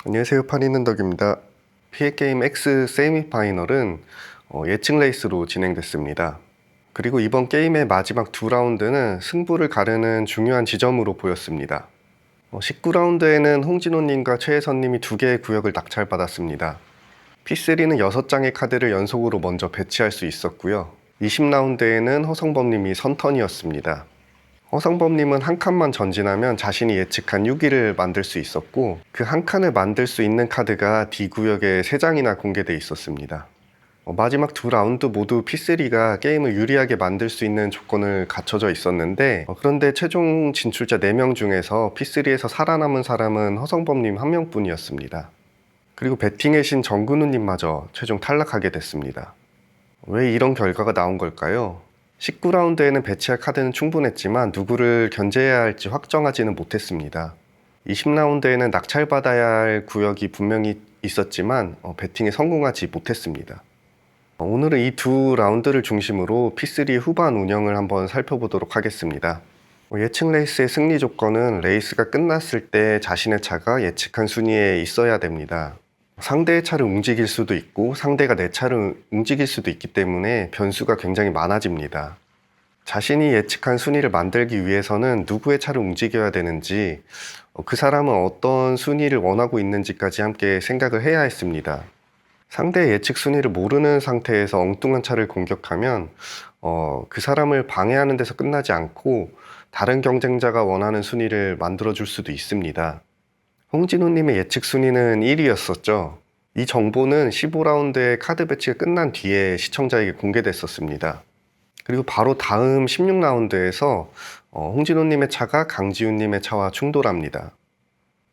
안녕하세요. 판이는덕입니다. 피해게임 X 세미파이널은 예측 레이스로 진행됐습니다. 그리고 이번 게임의 마지막 두 라운드는 승부를 가르는 중요한 지점으로 보였습니다. 19라운드에는 홍진호님과 최혜선님이 2개의 구역을 낙찰받았습니다. P3는 6장의 카드를 연속으로 먼저 배치할 수 있었고요. 20라운드에는 허성범님이 선턴이었습니다. 허성범님은 한 칸만 전진하면 자신이 예측한 6위를 만들 수 있었고, 그 한 칸을 만들 수 있는 카드가 D구역에 3장이나 공개돼 있었습니다. 마지막 두 라운드 모두 P3가 게임을 유리하게 만들 수 있는 조건을 갖춰져 있었는데, 그런데 최종 진출자 4명 중에서 P3에서 살아남은 사람은 허성범님 1명뿐이었습니다. 그리고 배팅의 신 정근우님마저 최종 탈락하게 됐습니다. 왜 이런 결과가 나온 걸까요? 19라운드에는 배치할 카드는 충분했지만 누구를 견제해야 할지 확정하지는 못했습니다. 20라운드에는 낙찰받아야 할 구역이 분명히 있었지만 배팅에 성공하지 못했습니다. 오늘은 이 두 라운드를 중심으로 P3 후반 운영을 한번 살펴보도록 하겠습니다. 예측 레이스의 승리 조건은 레이스가 끝났을 때 자신의 차가 예측한 순위에 있어야 됩니다. 상대의 차를 움직일 수도 있고 상대가 내 차를 움직일 수도 있기 때문에 변수가 굉장히 많아집니다. 자신이 예측한 순위를 만들기 위해서는 누구의 차를 움직여야 되는지, 그 사람은 어떤 순위를 원하고 있는지까지 함께 생각을 해야 했습니다. 상대의 예측 순위를 모르는 상태에서 엉뚱한 차를 공격하면 그 사람을 방해하는 데서 끝나지 않고 다른 경쟁자가 원하는 순위를 만들어줄 수도 있습니다. 홍진호님의 예측 순위는 1위였었죠. 이 정보는 15라운드의 카드 배치가 끝난 뒤에 시청자에게 공개됐었습니다. 그리고 바로 다음 16라운드에서 홍진호님의 차가 강지훈님의 차와 충돌합니다.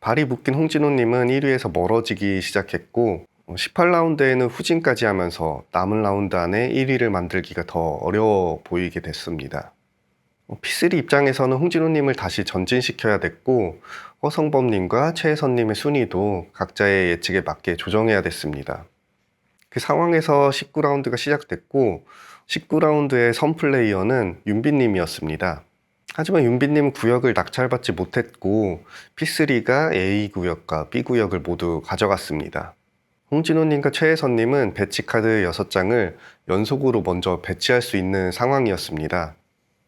발이 묶인 홍진호님은 1위에서 멀어지기 시작했고 18라운드에는 후진까지 하면서 남은 라운드 안에 1위를 만들기가 더 어려워 보이게 됐습니다. P3 입장에서는 홍진호님을 다시 전진시켜야 됐고 허성범님과 최혜선님의 순위도 각자의 예측에 맞게 조정해야 됐습니다. 그 상황에서 19라운드가 시작됐고 19라운드의 선플레이어는 윤빈님이었습니다. 하지만 윤빈님은 구역을 낙찰받지 못했고 P3가 A구역과 B구역을 모두 가져갔습니다. 홍진호님과 최혜선님은 배치카드 6장을 연속으로 먼저 배치할 수 있는 상황이었습니다.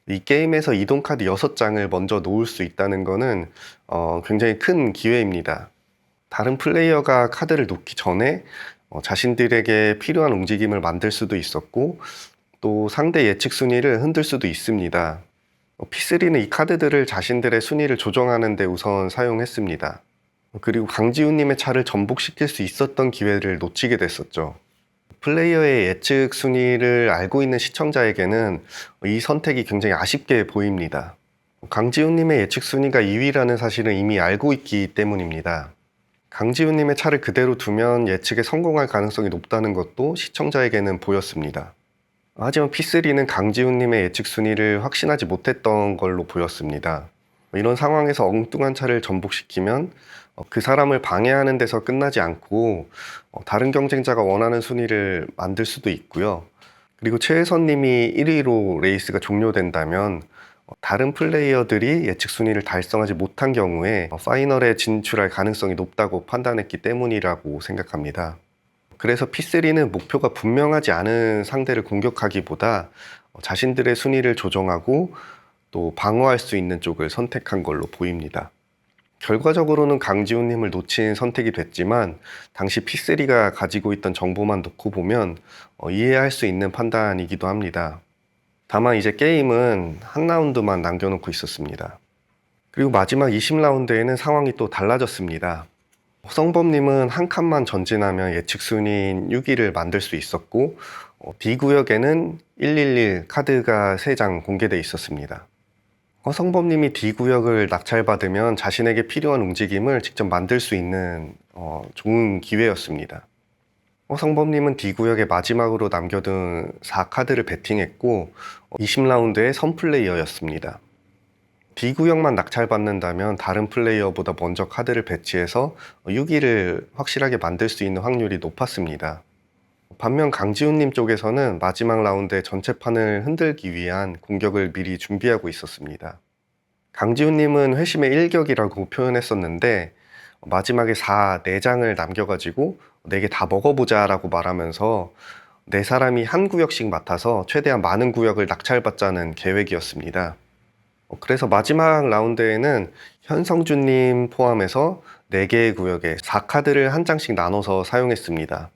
이 게임에서 이동카드 6장을 먼저 놓을 수 있다는 것은 굉장히 큰 기회입니다. 다른 플레이어가 카드를 놓기 전에 자신들에게 필요한 움직임을 만들 수도 있었고 또 상대 예측 순위를 흔들 수도 있습니다. P3는 이 카드들을 자신들의 순위를 조정하는 데 우선 사용했습니다. 그리고 강지훈님의 차를 전복시킬 수 있었던 기회를 놓치게 됐었죠. 플레이어의 예측 순위를 알고 있는 시청자에게는 이 선택이 굉장히 아쉽게 보입니다. 강지훈님의 예측 순위가 2위라는 사실은 이미 알고 있기 때문입니다. 강지훈님의 차를 그대로 두면 예측에 성공할 가능성이 높다는 것도 시청자에게는 보였습니다. 하지만 P3는 강지훈님의 예측 순위를 확신하지 못했던 걸로 보였습니다. 이런 상황에서 엉뚱한 차를 전복시키면 그 사람을 방해하는 데서 끝나지 않고 다른 경쟁자가 원하는 순위를 만들 수도 있고요. 그리고 최혜선님이 1위로 레이스가 종료된다면 다른 플레이어들이 예측 순위를 달성하지 못한 경우에 파이널에 진출할 가능성이 높다고 판단했기 때문이라고 생각합니다. 그래서 P3는 목표가 분명하지 않은 상대를 공격하기보다 자신들의 순위를 조정하고 또 방어할 수 있는 쪽을 선택한 걸로 보입니다. 결과적으로는 강지훈님을 놓친 선택이 됐지만 당시 P3가 가지고 있던 정보만 놓고 보면 이해할 수 있는 판단이기도 합니다. 다만 이제 게임은 한 라운드만 남겨놓고 있었습니다. 그리고 마지막 20라운드에는 상황이 또 달라졌습니다. 허성범님은 한 칸만 전진하면 예측 순위인 6위를 만들 수 있었고 D구역에는 111 카드가 3장 공개돼 있었습니다. 허성범님이 D구역을 낙찰받으면 자신에게 필요한 움직임을 직접 만들 수 있는 좋은 기회였습니다. 허성범님은 D구역에 마지막으로 남겨둔 4카드를 배팅했고 20라운드의 선플레이어였습니다. D구역만 낙찰받는다면 다른 플레이어보다 먼저 카드를 배치해서 6위를 확실하게 만들 수 있는 확률이 높았습니다. 반면 강지훈님 쪽에서는 마지막 라운드에 전체판을 흔들기 위한 공격을 미리 준비하고 있었습니다. 강지훈님은 회심의 일격이라고 표현했었는데 마지막에 4장을 남겨가지고 4개 다 먹어보자라고 말하면서 4사람이 한 구역씩 맡아서 최대한 많은 구역을 낙찰받자는 계획이었습니다. 그래서 마지막 라운드에는 현성준님 포함해서 4개의 구역에 4카드를 한 장씩 나눠서 사용했습니다.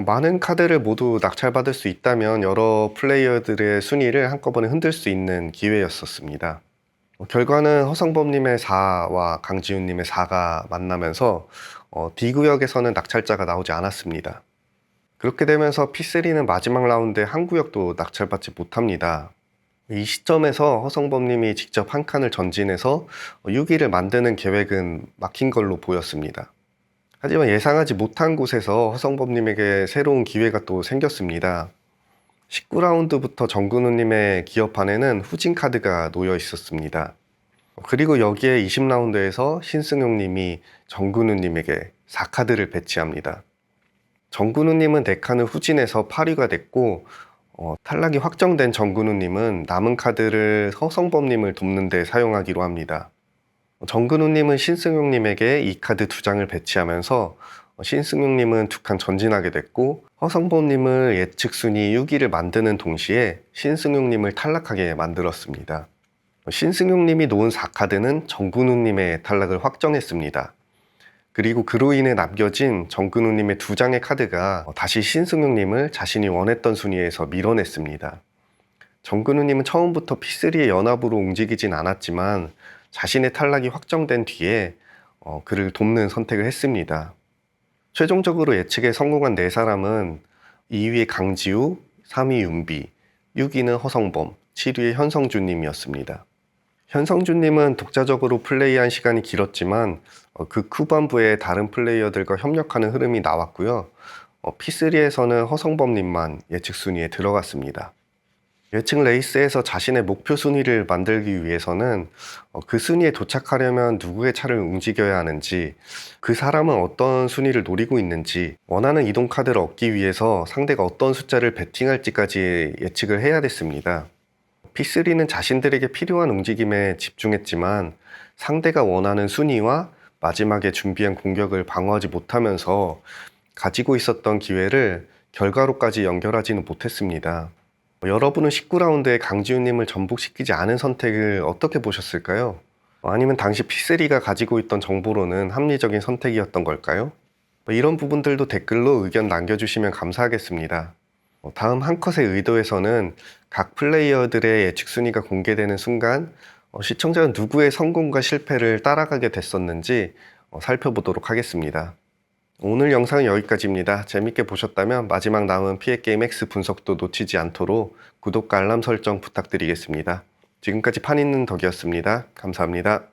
많은 카드를 모두 낙찰받을 수 있다면 여러 플레이어들의 순위를 한꺼번에 흔들 수 있는 기회였었습니다. 결과는 허성범님의 4와 강지훈님의 4가 만나면서 D구역에서는 낙찰자가 나오지 않았습니다. 그렇게 되면서 P3는 마지막 라운드에 한 구역도 낙찰받지 못합니다. 이 시점에서 허성범님이 직접 한 칸을 전진해서 6위를 만드는 계획은 막힌 걸로 보였습니다. 하지만 예상하지 못한 곳에서 허성범님에게 새로운 기회가 또 생겼습니다. 19라운드부터 정근우님의 기어판에는 후진 카드가 놓여 있었습니다. 그리고 여기에 20라운드에서 신승용님이 정근우님에게 4카드를 배치합니다. 정근우님은 4칸을 후진해서 8위가 됐고 탈락이 확정된 정근우님은 남은 카드를 허성범님을 돕는 데 사용하기로 합니다. 정근우님은 신승용님에게 이 카드 2장을 배치하면서 신승용님은 2칸 전진하게 됐고 허성범님을 예측 순위 6위를 만드는 동시에 신승용님을 탈락하게 만들었습니다. 신승용님이 놓은 4카드는 정근우님의 탈락을 확정했습니다. 그리고 그로 인해 남겨진 정근우님의 2장의 카드가 다시 신승용님을 자신이 원했던 순위에서 밀어냈습니다. 정근우님은 처음부터 P3의 연합으로 움직이진 않았지만 자신의 탈락이 확정된 뒤에 그를 돕는 선택을 했습니다. 최종적으로 예측에 성공한 4사람은 2위의 강지우, 3위 윤비, 6위는 허성범, 7위의 현성준님이었습니다. 현성준님은 독자적으로 플레이한 시간이 길었지만 그 후반부에 다른 플레이어들과 협력하는 흐름이 나왔고요. P3에서는 허성범님만 예측 순위에 들어갔습니다. 예측 레이스에서 자신의 목표 순위를 만들기 위해서는 그 순위에 도착하려면 누구의 차를 움직여야 하는지, 그 사람은 어떤 순위를 노리고 있는지, 원하는 이동 카드를 얻기 위해서 상대가 어떤 숫자를 배팅할지까지 예측을 해야 됐습니다. P3는 자신들에게 필요한 움직임에 집중했지만 상대가 원하는 순위와 마지막에 준비한 공격을 방어하지 못하면서 가지고 있었던 기회를 결과로까지 연결하지는 못했습니다. 여러분은 19라운드에 강지훈님을 전복시키지 않은 선택을 어떻게 보셨을까요? 아니면 당시 P3가 가지고 있던 정보로는 합리적인 선택이었던 걸까요? 이런 부분들도 댓글로 의견 남겨주시면 감사하겠습니다. 다음 한 컷의 의도에서는 각 플레이어들의 예측 순위가 공개되는 순간 시청자는 누구의 성공과 실패를 따라가게 됐었는지 살펴보도록 하겠습니다. 오늘 영상은 여기까지입니다. 재밌게 보셨다면 마지막 남은 피해게임 X 분석도 놓치지 않도록 구독과 알람 설정 부탁드리겠습니다. 지금까지 판있는 덕이었습니다. 감사합니다.